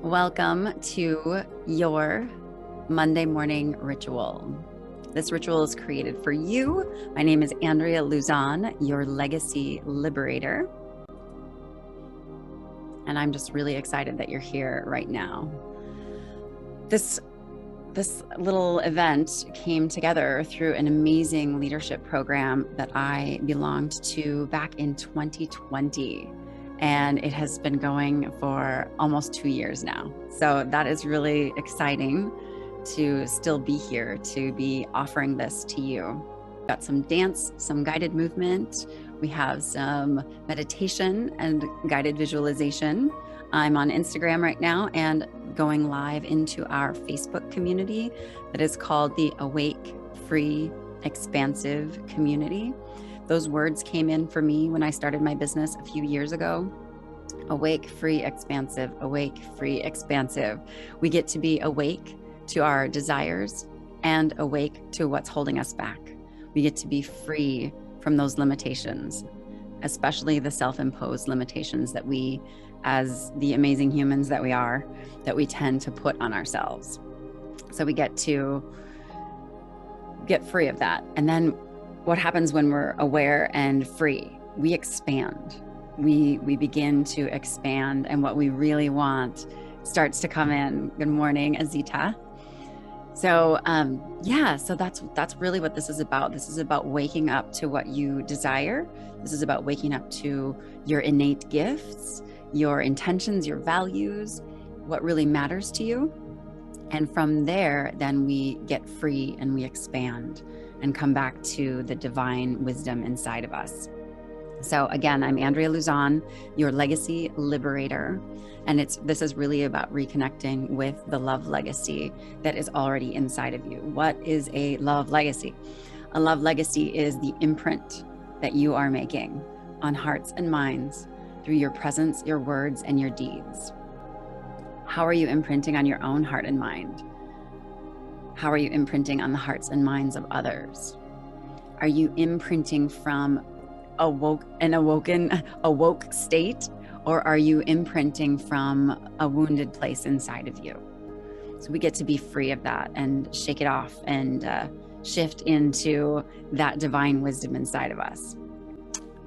Welcome to your Monday morning ritual. This ritual is created for you. My name is Andrea Luzon, your legacy liberator. And I'm just really excited that you're here right now. This little event came together through an amazing leadership program that I belonged to back in 2020. And it has been going for almost 2 years now. So that is really exciting to still be here, to be offering this to you. Got some dance, some guided movement. We have some meditation and guided visualization. I'm on Instagram right now and going live into our Facebook community that is called the Awake, Free, Expansive Community. Those words came in for me when I started my business a few years ago. Awake, free, expansive, awake, free, expansive. We get to be awake to our desires and awake to what's holding us back. We get to be free from those limitations, especially the self-imposed limitations that we, as the amazing humans that we are, that we tend to put on ourselves. So we get to get free of that. And then what happens when we're aware and free? We expand. We begin to expand, and what we really want starts to come in. Good morning, Azita. So so that's really what this is about. This is about waking up to what you desire. This is about waking up to your innate gifts, your intentions, your values, what really matters to you. And from there, then we get free and we expand and come back to the divine wisdom inside of us. So again, I'm Andrea Luzon, your legacy liberator. And this is really about reconnecting with the love legacy that is already inside of you. What is a love legacy? A love legacy is the imprint that you are making on hearts and minds through your presence, your words, and your deeds. How are you imprinting on your own heart and mind? How are you imprinting on the hearts and minds of others? Are you imprinting from a woke state, or are you imprinting from a wounded place inside of you? So we get to be free of that and shake it off and shift into that divine wisdom inside of us.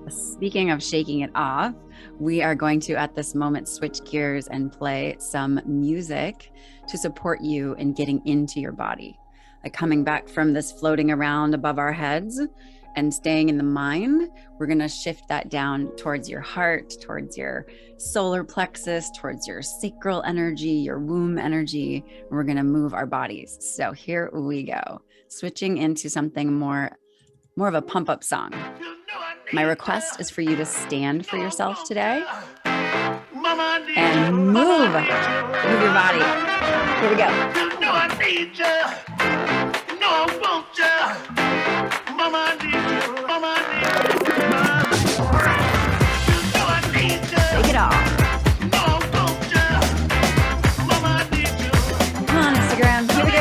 Speaking of shaking it off, we are going to, at this moment, switch gears and play some music to support you in getting into your body. Like coming back from this floating around above our heads and staying in the mind, we're going to shift that down towards your heart, towards your solar plexus, towards your sacral energy, your womb energy. We're going to move our bodies. So here we go. Switching into something more of a pump-up song. My request is for you to stand for yourself today and move your body. Here we go. You know I need you. You know I want you. Mama, I need you. Mama, I need you. You know I need you. Take it off. You know I want you. Mama, I need you. Come on, Instagram. Here we go.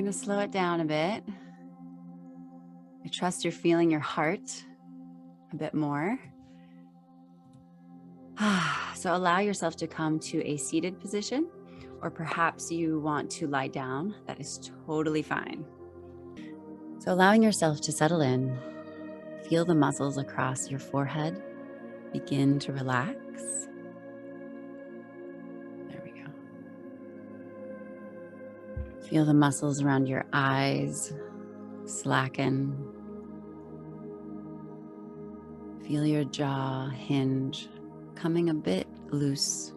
to slow it down a bit. I trust you're feeling your heart a bit more. So allow yourself to come to a seated position, or perhaps you want to lie down. That is totally fine. So allowing yourself to settle in, feel the muscles across your forehead begin to relax. There we go. Feel the muscles around your eyes slacken. Feel your jaw hinge, coming a bit loose.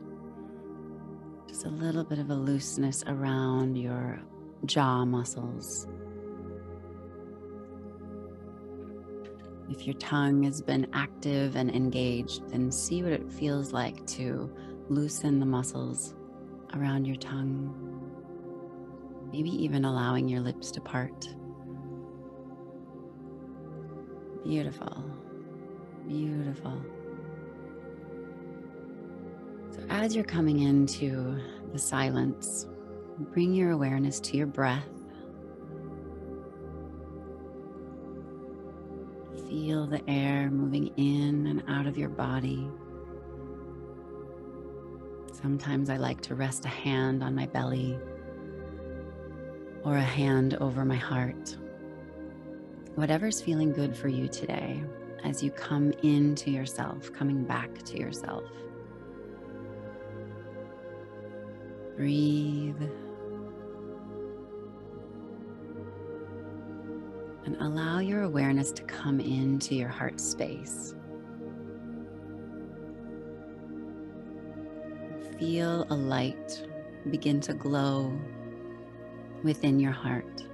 Just a little bit of a looseness around your jaw muscles. If your tongue has been active and engaged, then see what it feels like to loosen the muscles around your tongue. Maybe even allowing your lips to part. Beautiful, beautiful. So as you're coming into the silence, bring your awareness to your breath. Feel the air moving in and out of your body. Sometimes I like to rest a hand on my belly or a hand over my heart. Whatever's feeling good for you today as you come into yourself, coming back to yourself. Breathe. And allow your awareness to come into your heart space. Feel a light begin to glow within your heart.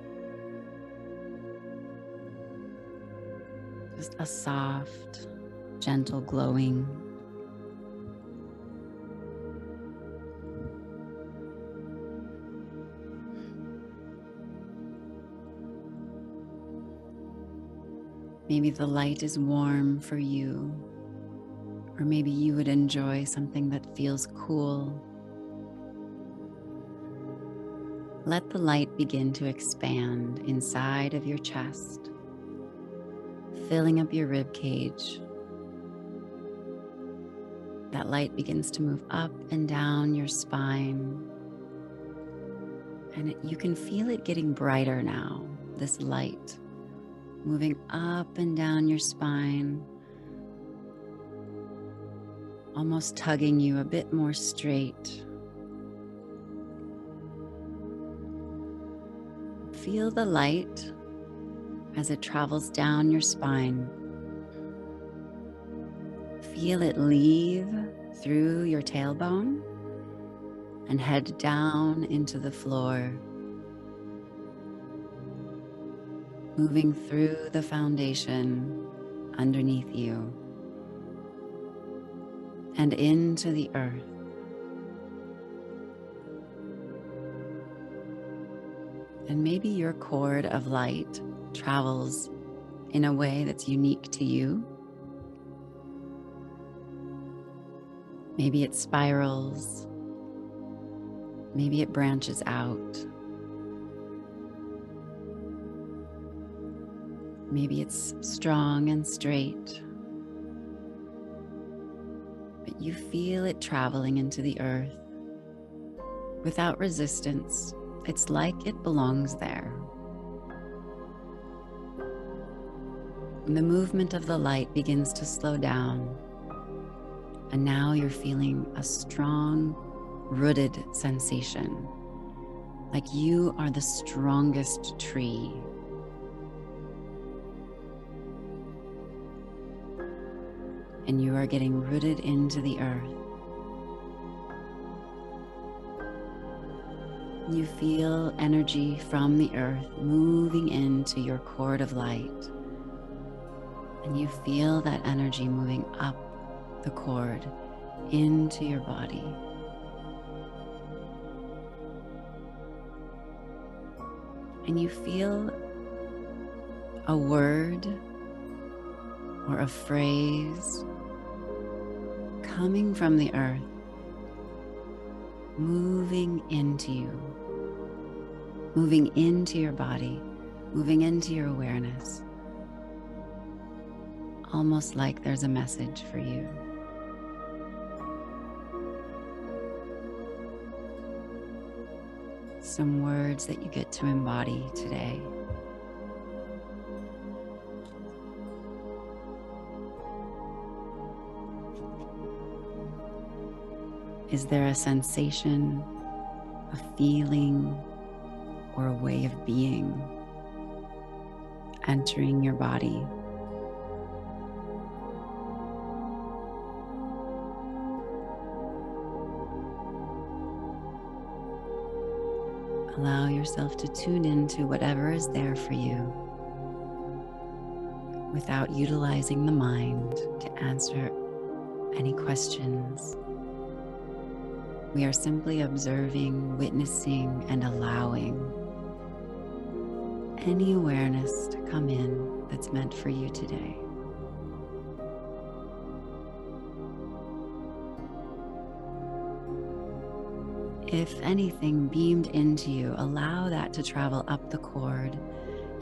Just a soft, gentle glowing. Maybe the light is warm for you, or maybe you would enjoy something that feels cool. Let the light begin to expand inside of your chest, filling up your rib cage. That light begins to move up and down your spine, and you can feel it getting brighter now, this light. Moving up and down your spine, almost tugging you a bit more straight. Feel the light as it travels down your spine. Feel it leave through your tailbone and head down into the floor, moving through the foundation underneath you and into the earth. And maybe your cord of light travels in a way that's unique to you. Maybe it spirals, maybe it branches out. Maybe it's strong and straight, but you feel it traveling into the earth without resistance. It's like it belongs there. And the movement of the light begins to slow down, and now you're feeling a strong, rooted sensation, like you are the strongest tree. And you are getting rooted into the earth. You feel energy from the earth moving into your cord of light. And you feel that energy moving up the cord into your body. And you feel a word or a phrase coming from the earth, moving into you, moving into your body, moving into your awareness, almost like there's a message for you. Some words that you get to embody today. Is there a sensation, a feeling, or a way of being entering your body? Allow yourself to tune into whatever is there for you without utilizing the mind to answer any questions. We are simply observing, witnessing, and allowing any awareness to come in that's meant for you today. If anything beamed into you, allow that to travel up the cord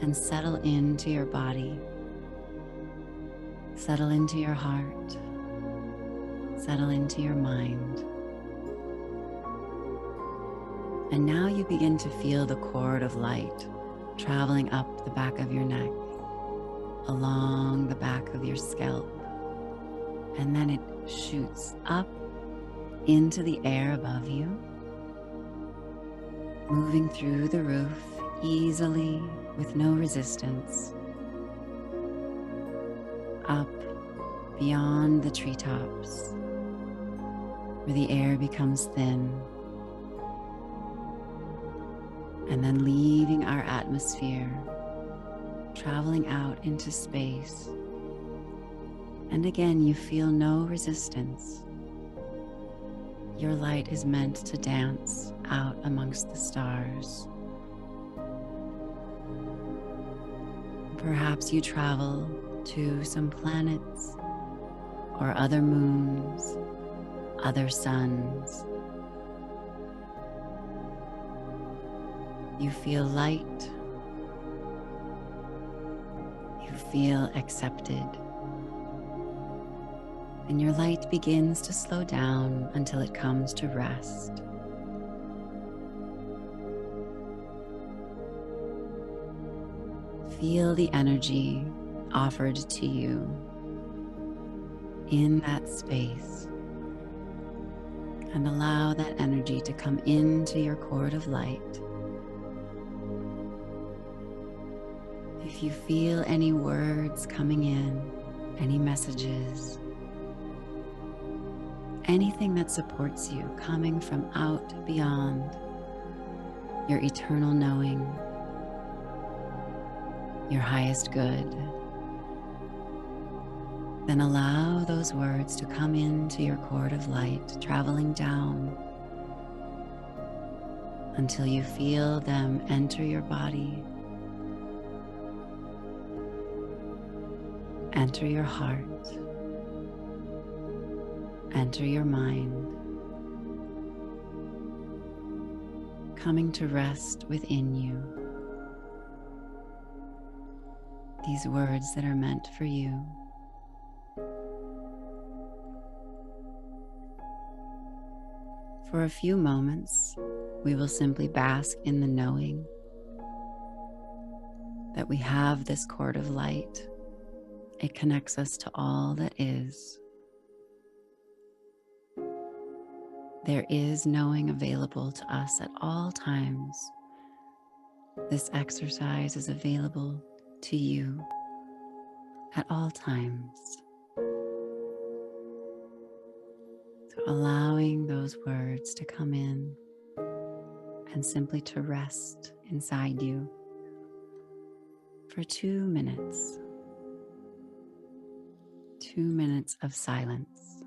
and settle into your body, settle into your heart, settle into your mind. And now you begin to feel the cord of light traveling up the back of your neck, along the back of your scalp, and then it shoots up into the air above you, moving through the roof easily with no resistance, up beyond the treetops, where the air becomes thin, and then leaving our atmosphere, traveling out into space. And again, you feel no resistance. Your light is meant to dance out amongst the stars. Perhaps you travel to some planets or other moons, other suns. You feel light. You feel accepted. And your light begins to slow down until it comes to rest. Feel the energy offered to you in that space, and allow that energy to come into your cord of light. If you feel any words coming in, any messages, anything that supports you coming from out beyond your eternal knowing, your highest good, then allow those words to come into your cord of light, traveling down until you feel them enter your body, enter your heart, enter your mind, coming to rest within you. These words that are meant for you. For a few moments, we will simply bask in the knowing that we have this cord of light. It connects us to all that is. There is knowing available to us at all times. This exercise is available to you at all times. So allowing those words to come in and simply to rest inside you for 2 minutes. 2 minutes of silence.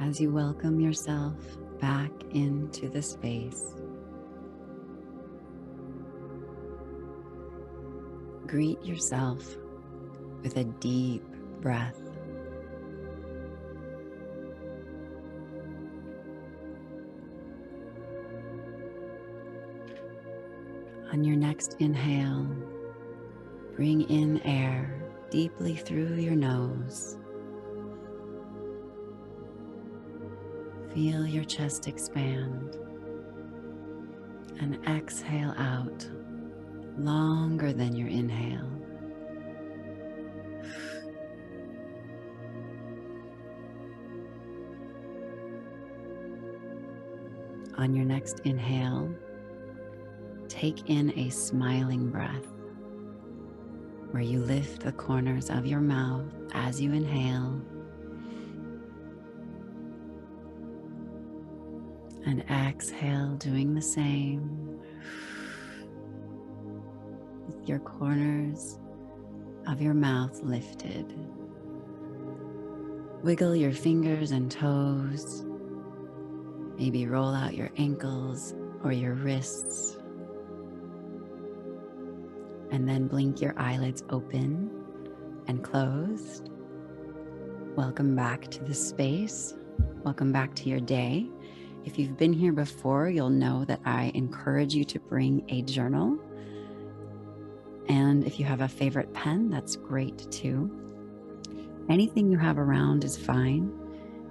as you welcome yourself back into the space. Greet yourself with a deep breath. On your next inhale, bring in air deeply through your nose. Feel your chest expand, and exhale out longer than your inhale. On your next inhale, take in a smiling breath where you lift the corners of your mouth as you inhale and exhale, doing the same with your corners of your mouth lifted. Wiggle your fingers and toes. Maybe roll out your ankles or your wrists. And then blink your eyelids open and closed. Welcome back to the space. Welcome back to your day. If you've been here before, you'll know that I encourage you to bring a journal. And if you have a favorite pen, that's great too. Anything you have around is fine.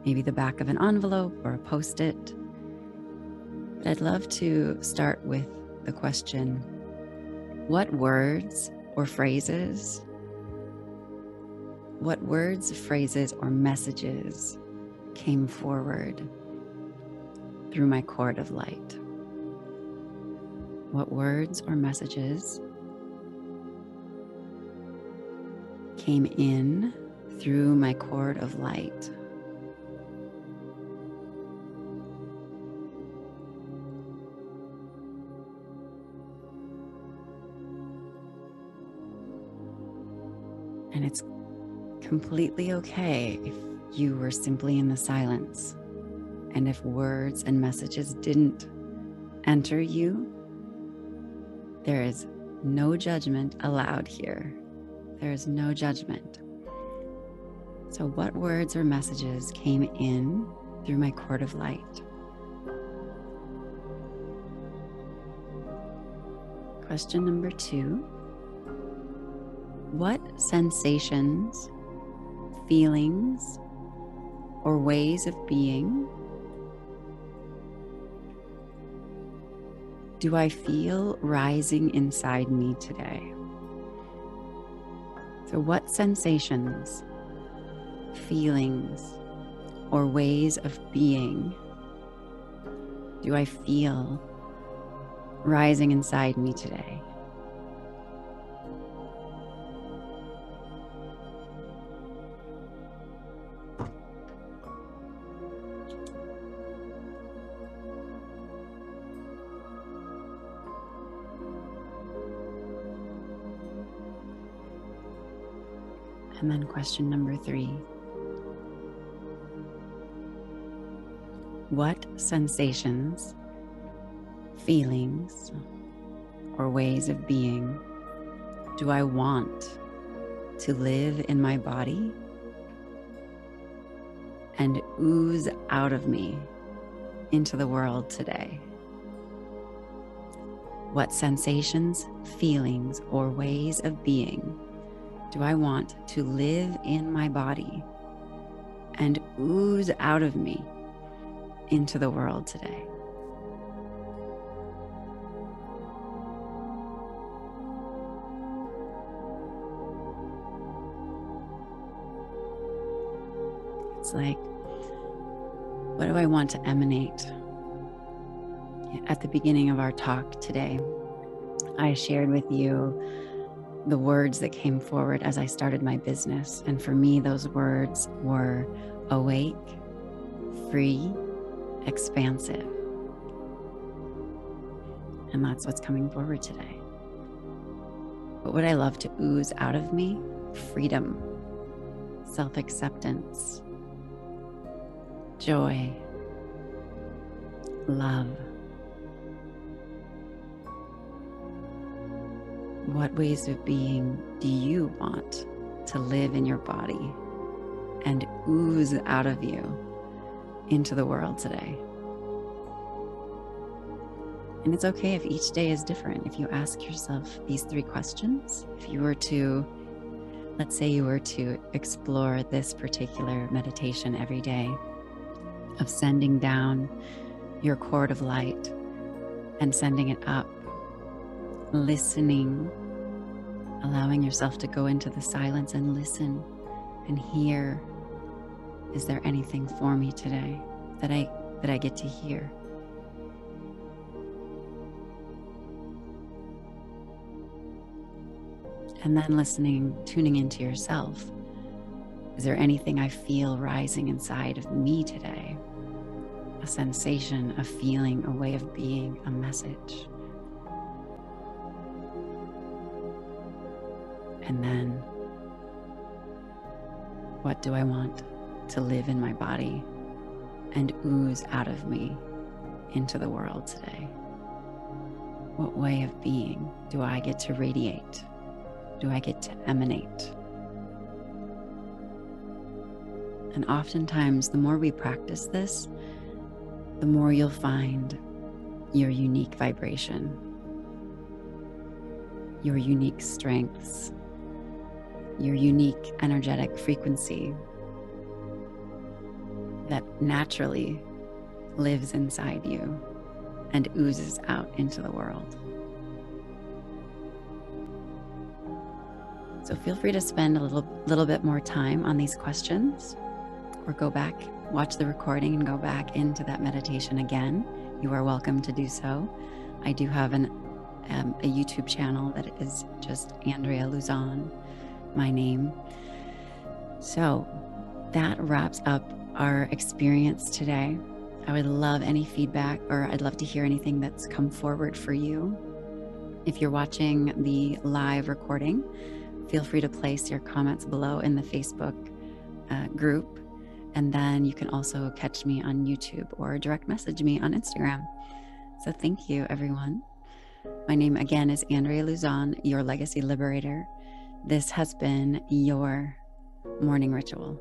Maybe the back of an envelope or a Post-it. But I'd love to start with the question, what words, phrases, or messages came forward through my cord of light? What words or messages came in through my cord of light? And it's completely okay if you were simply in the silence. And if words and messages didn't enter you, there is no judgment allowed here. There is no judgment. So what words or messages came in through my cord of light? Question number 2. What sensations, feelings, or ways of being do I feel rising inside me today? So what sensations, feelings, or ways of being do I feel rising inside me today? And then question number 3. What sensations, feelings, or ways of being do I want to live in my body and ooze out of me into the world today? What sensations, feelings, or ways of being do I want to live in my body and ooze out of me into the world today? It's like, what do I want to emanate? At the beginning of our talk today, I shared with you the words that came forward as I started my business. And for me, those words were awake, free, expansive. And that's what's coming forward today. But what I love to ooze out of me? Freedom, self-acceptance, joy, love. What ways of being do you want to live in your body and ooze out of you into the world today? And it's okay if each day is different. If you ask yourself these 3 questions, if you were to, let's say you were to explore this particular meditation every day of sending down your cord of light and sending it up, listening, allowing yourself to go into the silence and listen and hear, is there anything for me today that I get to hear? And then listening, tuning into yourself. Is there anything I feel rising inside of me today? A sensation, a feeling, a way of being, a message. And then, what do I want to live in my body and ooze out of me into the world today? What way of being do I get to radiate? Do I get to emanate? And oftentimes, the more we practice this, the more you'll find your unique vibration, your unique strengths, your unique energetic frequency that naturally lives inside you and oozes out into the world. So feel free to spend a little bit more time on these questions, or go back, watch the recording and go back into that meditation again. You are welcome to do so. I do have a YouTube channel that is just Andrea Luzon, my name. So that wraps up our experience today. I would love any feedback, or I'd love to hear anything that's come forward for you. If you're watching the live recording, feel free to place your comments below in the Facebook group. And then you can also catch me on YouTube or direct message me on Instagram. So thank you, everyone. My name again is Andrea Luzon, your legacy liberator. This has been your morning ritual.